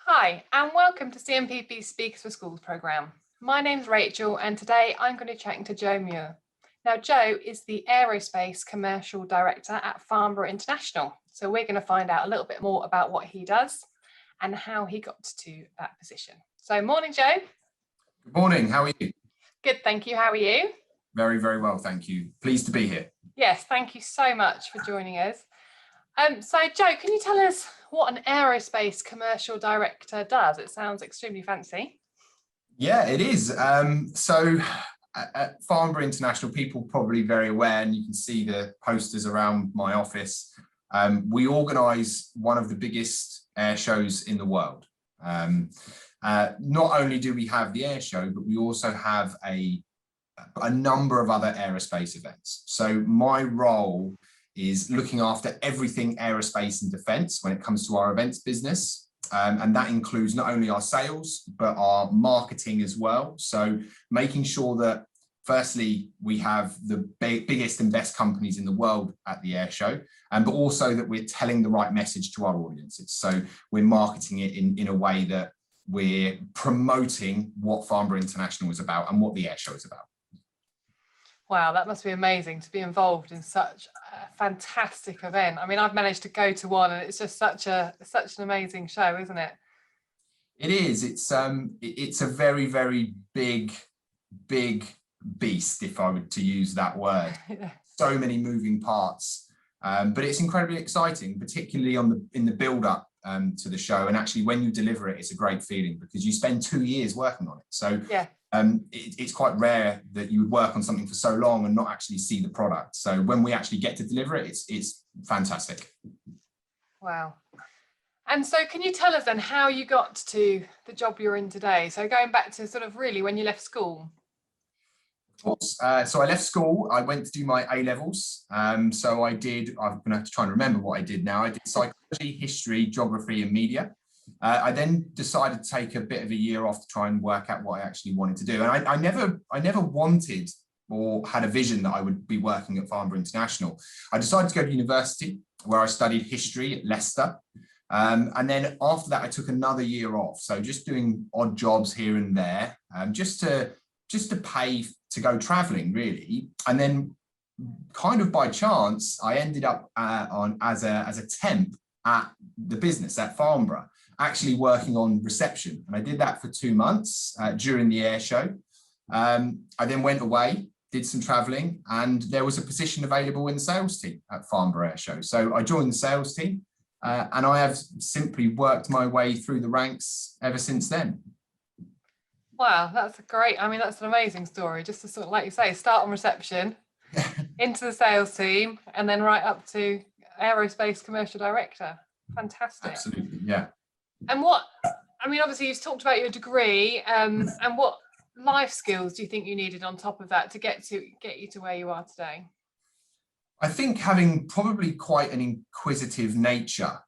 Hi, and welcome to CMPP's Speakers for Schools programme. My name's Rachel, and today I'm going to be chatting to Joe Muir. Now, Joe is the Aerospace Commercial Director at Farnborough International. So we're going to find out a little bit more about what he does and how he got to that position. So morning, Joe. Good morning, how are you? Good, thank you. How are you? Very, very well, thank you. Pleased to be here. Yes, thank you so much for joining us. So Joe, can you tell us what an Aerospace Commercial Director does? It sounds extremely fancy. Yeah, it is. So at Farnborough International, people are probably very aware, and you can see the posters around my office. We organise one of the biggest air shows in the world. Not only do we have the air show, but we also have a number of other aerospace events. So my role is looking after everything aerospace and defence when it comes to our events business. And that includes not only our sales, but our marketing as well. So making sure that firstly, we have the biggest and best companies in the world at the air show, but also that we're telling the right message to our audiences. So we're marketing it in a way that we're promoting what Farnborough International is about and what the air show is about. Wow, that must be amazing to be involved in such a fantastic event. I mean, I've managed to go to one, and it's just such an amazing show, isn't it? It is. It's a very, very big beast, if I were to use that word. Yeah. So many moving parts, but it's incredibly exciting, particularly in the build up to the show. And actually, when you deliver it, it's a great feeling because you spend 2 years working on it. So yeah. It's quite rare that you would work on something for so long and not actually see the product. So when we actually get to deliver it, it's fantastic. Wow. And so can you tell us then how you got to the job you're in today? So going back to sort of really when you left school. Of course. So I left school, I went to do my A-levels. So I'm going to have to try and remember what I did now. I did psychology, history, geography and media. I then decided to take a bit of a year off to try and work out what I actually wanted to do. And I never wanted or had a vision that I would be working at Farnborough International. I decided to go to university where I studied history at Leicester. And then after that, I took another year off. So just doing odd jobs here and there, just to pay to go traveling really. And then kind of by chance, I ended up as a temp at the business at Farnborough, actually working on reception. And I did that for 2 months during the air show. I then went away, did some traveling, and there was a position available in the sales team at Farnborough Airshow. So I joined the sales team and I have simply worked my way through the ranks ever since then. Wow, that's that's an amazing story. Just to sort of, like you say, start on reception, into the sales team, and then right up to Aerospace Commercial Director. Fantastic. Absolutely, yeah. And obviously you've talked about your degree, and what life skills do you think you needed on top of that to get you to where you are today? I think having probably quite an inquisitive nature,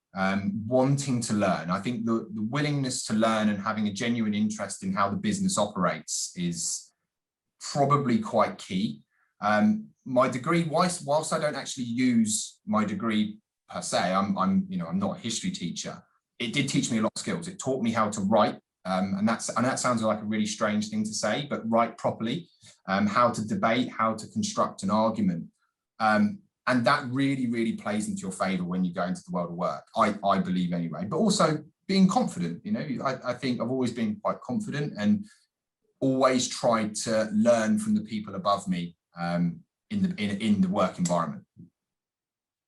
wanting to learn. I think the willingness to learn and having a genuine interest in how the business operates is probably quite key. My degree, whilst I don't actually use my degree per se, I'm not a history teacher. It did teach me a lot of skills. It taught me how to write, and that sounds like a really strange thing to say, but write properly, how to debate, how to construct an argument. And that really, really plays into your favour when you go into the world of work, I believe anyway, but also being confident. I think I've always been quite confident and always tried to learn from the people above me in the work environment.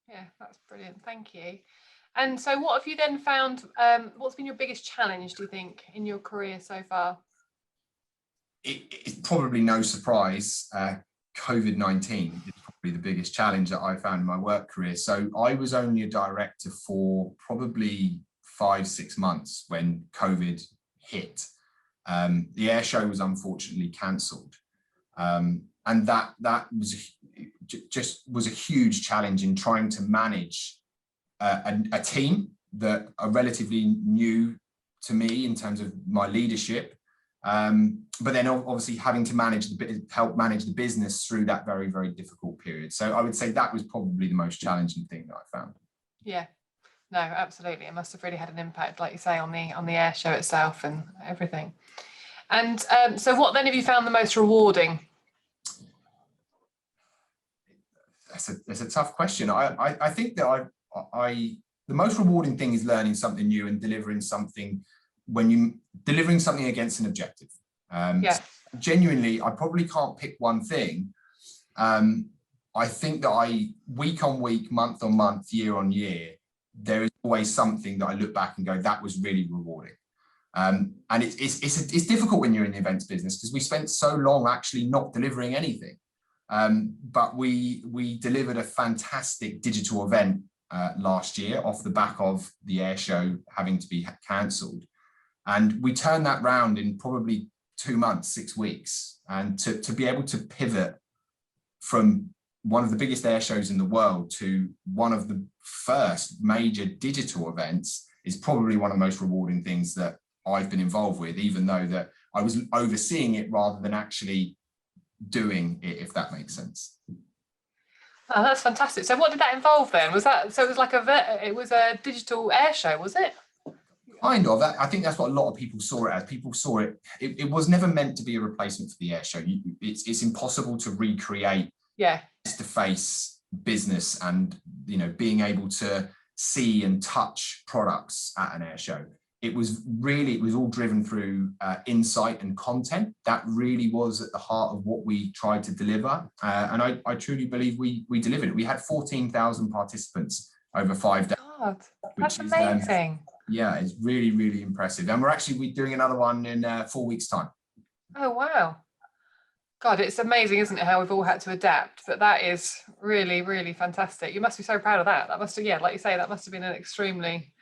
Yeah, that's brilliant. Thank you. And so what have you then found, what's been your biggest challenge, do you think, in your career so far? It's probably no surprise. COVID-19 is probably the biggest challenge that I found in my work career. So I was only a director for probably 5-6 months when COVID hit. The air show was unfortunately cancelled. And that was a huge challenge in trying to manage a team that are relatively new to me in terms of my leadership, but then obviously having to help manage the business through that very, very difficult period. So I would say that was probably the most challenging thing that I found. Yeah, No, absolutely. It must have really had an impact, like you say, on the air show itself and everything. And so what then have you found the most rewarding? That's a tough question. I think that the most rewarding thing is learning something new and delivering something delivering something against an objective. Yeah. Genuinely, I probably can't pick one thing. I think that week on week, month on month, year on year, there is always something that I look back and go, that was really rewarding. And it's difficult when you're in the events business because we spent so long actually not delivering anything. But we delivered a fantastic digital event last year off the back of the air show having to be cancelled. And we turned that round in probably 2 months, 6 weeks. And to be able to pivot from one of the biggest air shows in the world to one of the first major digital events is probably one of the most rewarding things that I've been involved with, even though that I was overseeing it rather than actually doing it, if that makes sense. Oh, that's fantastic. So what did that involve then? Was that, so it was like it was a digital air show, was it? Kind of. I think that's what a lot of people saw it as. People saw it was never meant to be a replacement for the air show. It's impossible to recreate face-to-face business and, you know, being able to see and touch products at an air show. It was all driven through insight and content. That really was at the heart of what we tried to deliver. And I truly believe we delivered it. We had 14,000 participants over 5 days. God, that's amazing. Yeah, it's really, really impressive. And we're doing another one in 4 weeks' time. Oh, wow. God, it's amazing, isn't it, how we've all had to adapt? But that is really, really fantastic. You must be so proud of that. That must have, yeah, like you say, that must have been an extremely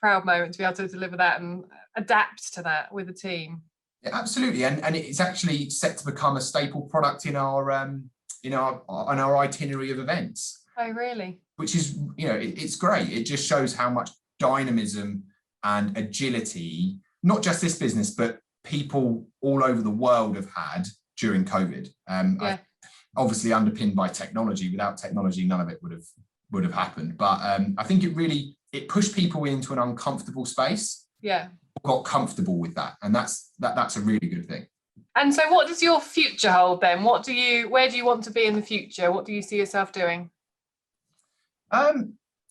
proud moment to be able to deliver that and adapt to that with the team. Yeah, absolutely. And it's actually set to become a staple product in our itinerary of events. Oh, really? Which is, you know, it's great. It just shows how much dynamism and agility, not just this business, but people all over the world have had during COVID. Obviously underpinned by technology. Without technology, none of it would have happened. But I think it pushed people into an uncomfortable space. Yeah. Got comfortable with that. And that's a really good thing. And so what does your future hold then? Where do you want to be in the future? What do you see yourself doing?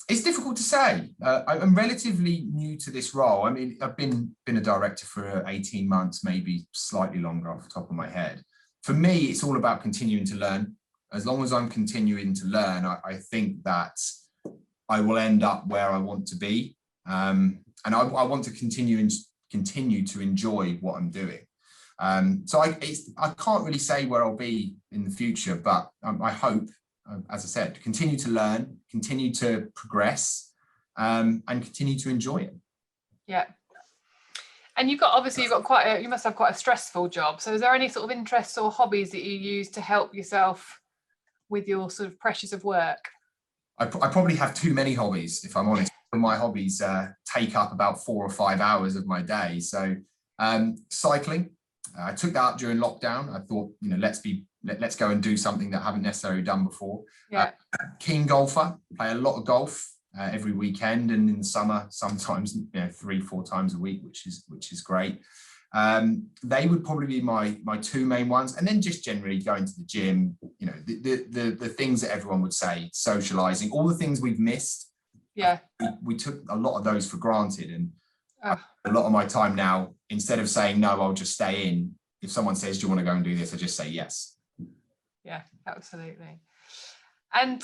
It's difficult to say. I'm relatively new to this role. I mean, I've been a director for 18 months, maybe slightly longer off the top of my head. For me, it's all about continuing to learn. As long as I'm continuing to learn, I think that I will end up where I want to be. And I want to continue to enjoy what I'm doing. So I can't really say where I'll be in the future, but I hope, as I said, continue to learn, continue to progress, and continue to enjoy it. Yeah. And you must have quite a stressful job. So is there any sort of interests or hobbies that you use to help yourself with your sort of pressures of work? I probably have too many hobbies, if I'm honest. My hobbies take up about 4 or 5 hours of my day. So cycling, I took that up during lockdown. I thought, you know, let's go and do something that I haven't necessarily done before. Yeah. Keen golfer, play a lot of golf every weekend, and in the summer sometimes 3-4 times a week, which is great. They would probably be my 2 main ones, and then just generally going to the gym. You know, the things that everyone would say, socializing, all the things we've missed. Yeah, we took a lot of those for granted, and a lot of my time now, instead of saying no, I'll just stay in. If someone says, do you want to go and do this, I just say yes. Yeah, absolutely. And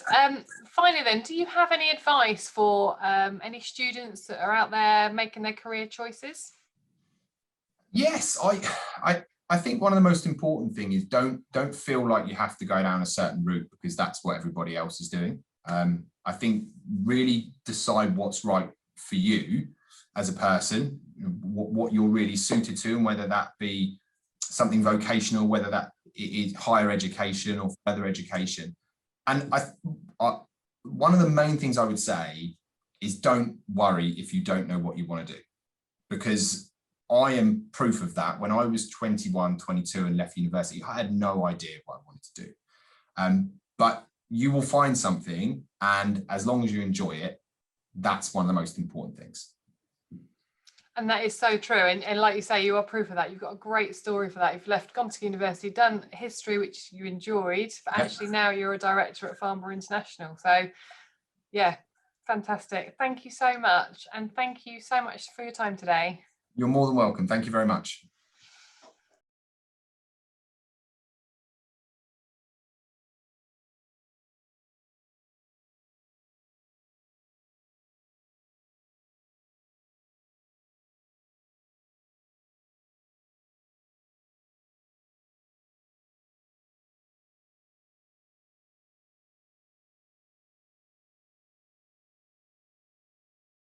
finally then, do you have any advice for any students that are out there making their career choices? Yes, I think one of the most important things is don't feel like you have to go down a certain route because that's what everybody else is doing. I think really decide what's right for you as a person, what you're really suited to, and whether that be something vocational, whether that is higher education or further education. And one of the main things I would say is don't worry if you don't know what you want to do, because I am proof of that. When I was 21, 22 and left university, I had no idea what I wanted to do. But you will find something, and as long as you enjoy it, that's one of the most important things. And that is so true. And like you say, you are proof of that. You've got a great story for that. You've gone to university, done history, which you enjoyed, but actually now you're a director at Farnborough International. So yeah, fantastic. Thank you so much. And thank you so much for your time today. You're more than welcome. Thank you very much.